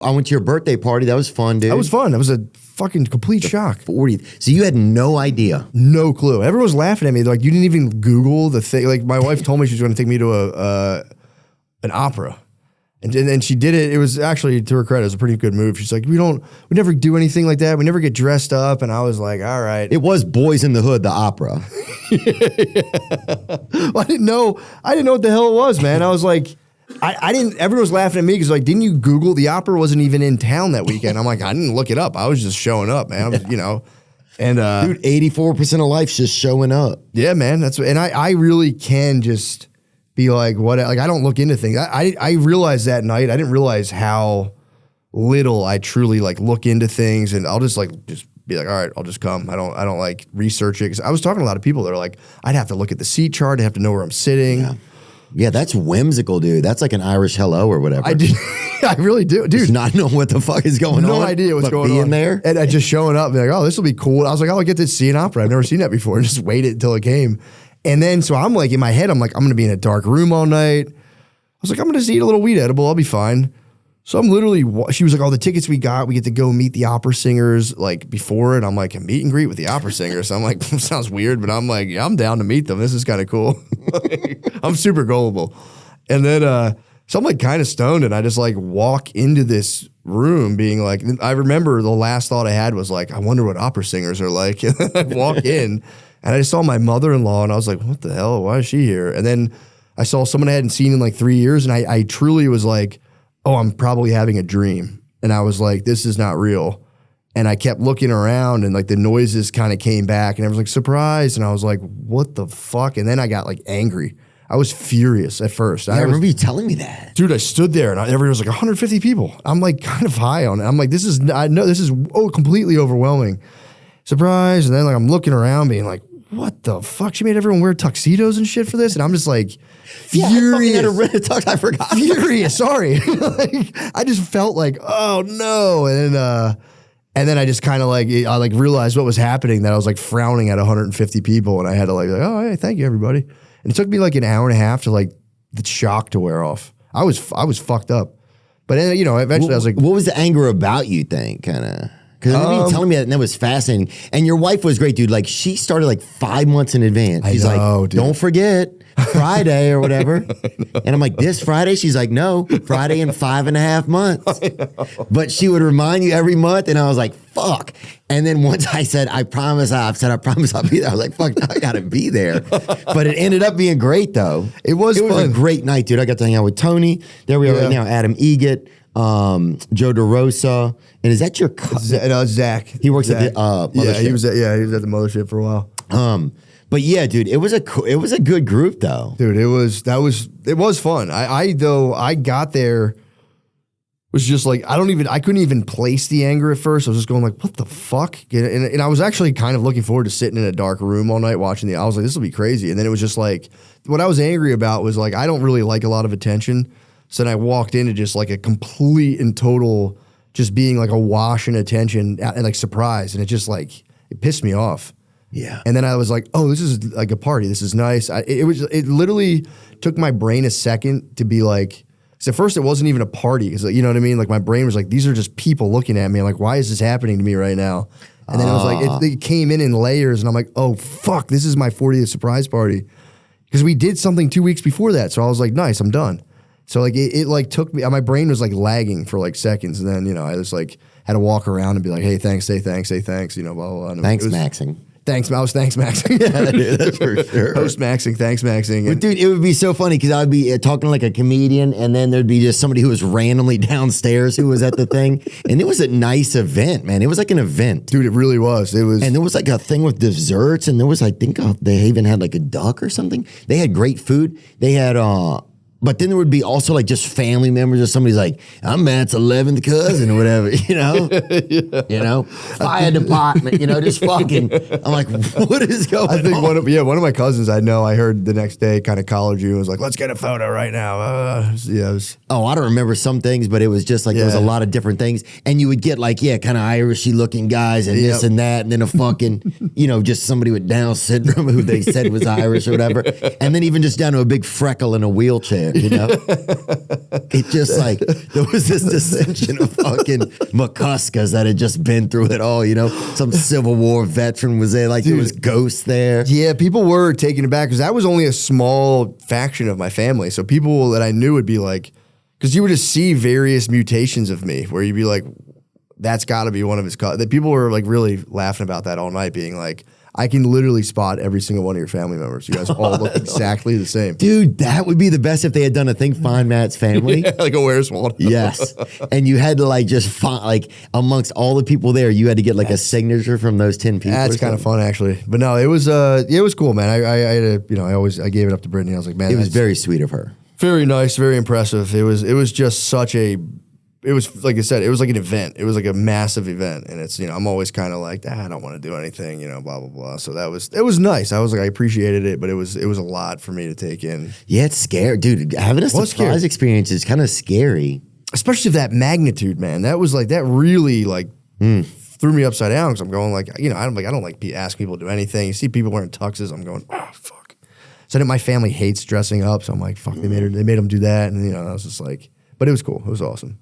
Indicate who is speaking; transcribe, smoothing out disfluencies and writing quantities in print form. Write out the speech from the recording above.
Speaker 1: I went to your birthday party. That was fun, dude.
Speaker 2: That was fun. That was a fucking complete shock.
Speaker 1: 40th. So you had no idea.
Speaker 2: No clue. Everyone was laughing at me. They're like, you didn't even Google the thing. Like, my wife told me she was going to take me to an opera. And then she did it. It was actually, to her credit, it was a pretty good move. She's like, we never do anything like that. We never get dressed up. And I was like, all right.
Speaker 1: It was Boys in the Hood, the opera.
Speaker 2: Well, I didn't know what the hell it was, man. I was like, I didn't, everyone was laughing at me because like, didn't you Google? The opera wasn't even in town that weekend. I'm like, I didn't look it up. I was just showing up, man. I was, and
Speaker 1: dude, 84% of life's just showing up.
Speaker 2: Yeah, man. And I really can just be like, I don't look into things. I realized that night, I didn't realize how little I truly like look into things, and I'll just be like, all right, I'll just come. I don't like research it, because I was talking to a lot of people that are like, I'd have to look at the seat chart, I have to know where I'm sitting.
Speaker 1: Yeah, that's whimsical, dude. That's like an Irish hello or whatever.
Speaker 2: I really do, dude.
Speaker 1: Just not knowing what the fuck is going on.
Speaker 2: No idea what's going on.
Speaker 1: Being there.
Speaker 2: And I just showing up and be like, oh, this will be cool. I was like, oh, I get to see an opera. I've never seen that before. And just waited until it came. And then, so I'm like, in my head, I'm like, I'm going to be in a dark room all night. I was like, I'm going to just eat a little weed edible. I'll be fine. So I'm literally, she was like, oh, the tickets we got, we get to go meet the opera singers like before it. I'm like, a meet and greet with the opera singers. So I'm like, sounds weird, but I'm like, yeah, I'm down to meet them. This is kind of cool. I'm super gullible. And then, so I'm like kind of stoned, and I just like walk into this room being like, I remember the last thought I had was like, I wonder what opera singers are like. And then I walk in and I just saw my mother-in-law, and I was like, what the hell? Why is she here? And then I saw someone I hadn't seen in like 3 years, and I truly was like, oh, I'm probably having a dream. And I was like, this is not real. And I kept looking around, and like the noises kind of came back, and I was like, surprise. And I was like, what the fuck? And then I got like angry. I was furious at first.
Speaker 1: Yeah, I remember you telling me that.
Speaker 2: Dude, I stood there, and everyone was like 150 people. I'm like kind of high on it. I'm like, this is completely overwhelming. Surprise. And then like I'm looking around being like, what the fuck? She made everyone wear tuxedos and shit for this? And I'm just like, furious.
Speaker 1: Yeah, I forgot.
Speaker 2: Furious, sorry. Like, I just felt like, oh no. And then I just kind of like, I like realized what was happening, that I was like frowning at 150 people, and I had to like, oh, hey, thank you, everybody. And it took me like an hour and a half to like the shock to wear off. I was fucked up. But then, eventually I was like,
Speaker 1: what was the anger about, you think, kind of? Because I remember you telling me that, and that was fascinating. And your wife was great, dude. Like, she started like 5 months in advance. She's like, dude, don't forget Friday or whatever. And I'm like, this Friday? She's like, no, Friday in 5.5 months. But she would remind you every month, and I was like, fuck. And then once I said, I promise I'll be there, I was like, fuck, now I gotta be there. But it ended up being great, though. It was a great night, dude. I got to hang out with Tony. There we are right now, Adam Egett, Joe DeRosa. And is that your cousin?
Speaker 2: Zach.
Speaker 1: He works at the mothership.
Speaker 2: He was at the mothership for a while.
Speaker 1: But yeah, dude, it was a good group, though.
Speaker 2: Dude, it was fun. I got there, was just like, I couldn't even place the anger at first. I was just going like, what the fuck? And I was actually kind of looking forward to sitting in a dark room all night watching I was like, this will be crazy. And then it was just like, what I was angry about was like, I don't really like a lot of attention. So then I walked into just like a complete and total, just being like a wash in attention and like surprise. And it just like, it pissed me off.
Speaker 1: Yeah.
Speaker 2: And then I was like, oh, this is like a party. This is nice. It literally took my brain a second to be like, so at first it wasn't even a party. Cause you know what I mean? Like my brain was like, these are just people looking at me. I'm like, why is this happening to me right now? And then it was like, it came in layers, and I'm like, oh fuck, this is my 40th surprise party. Cause we did something 2 weeks before that. So I was like, nice, I'm done. So like it like took me, my brain was like lagging for like seconds, and then I just like had to walk around and be like, hey, thanks, say thanks, blah blah blah. And
Speaker 1: thanks, maxing.
Speaker 2: I was thanks maxing.
Speaker 1: Yeah, dude, that's for sure.
Speaker 2: Post maxing, thanks maxing.
Speaker 1: But dude, it would be so funny because I'd be talking like a comedian, and then there'd be just somebody who was randomly downstairs who was at the thing, and it was a nice event, man. It was like an event,
Speaker 2: dude. It really was. It was,
Speaker 1: and there was like a thing with desserts, and there was, I think, they even had like a duck or something. They had great food. They had but then there would be also like just family members, or somebody's like, I'm Matt's 11th cousin or whatever, yeah. Fire department, just fucking. I'm like, what is going on?
Speaker 2: I think one of my cousins I know, I heard the next day kind of collared you and was like, let's get a photo right now.
Speaker 1: I don't remember some things, but it was just like, there was a lot of different things. And you would get like, kind of Irishy looking guys and this and that. And then a fucking, just somebody with Down syndrome who they said was Irish or whatever. And then even just down to a big freckle in a wheelchair. there, you know? It just like, there was this dissension of fucking McCuskers that had just been through it all, you know? Some Civil War veteran was there, like there was ghosts there.
Speaker 2: Yeah, people were taken aback because that was only a small faction of my family. So people that I knew would be like, because you would just see various mutations of me where you'd be like, that's got to be one of his cousins. People were like really laughing about that all night, being like, I can literally spot every single one of your family members. You guys all look exactly the same.
Speaker 1: Dude, that would be the best if they had done a thing, Find Matt's Family.
Speaker 2: Yeah, like a Where's Waldo.
Speaker 1: Yes. And you had to like just find, like amongst all the people there, you had to get like a signature from those 10 people.
Speaker 2: That's kind of fun actually. But no, it was cool, man. I had a, you know, I gave it up to Brittany. I was like, man,
Speaker 1: it was very sweet of her.
Speaker 2: Very nice, very impressive. It was just such a, it was like I said, it was like an event. It was like a massive event, and it's, you know, I'm always kind of like, I don't want to do anything, you know, blah blah blah. So it was nice. I was like, I appreciated it, but it was a lot for me to take in.
Speaker 1: Yeah, it's scary, dude. Having a surprise experience is kind of scary,
Speaker 2: especially of that magnitude, man. That was like that really like threw me upside down because I'm going like, you know, I don't like ask people to do anything. You see people wearing tuxes, I'm going, oh fuck. So my family hates dressing up, so I'm like, fuck, they made them do that, and you know, I was just like, but it was cool. It was awesome.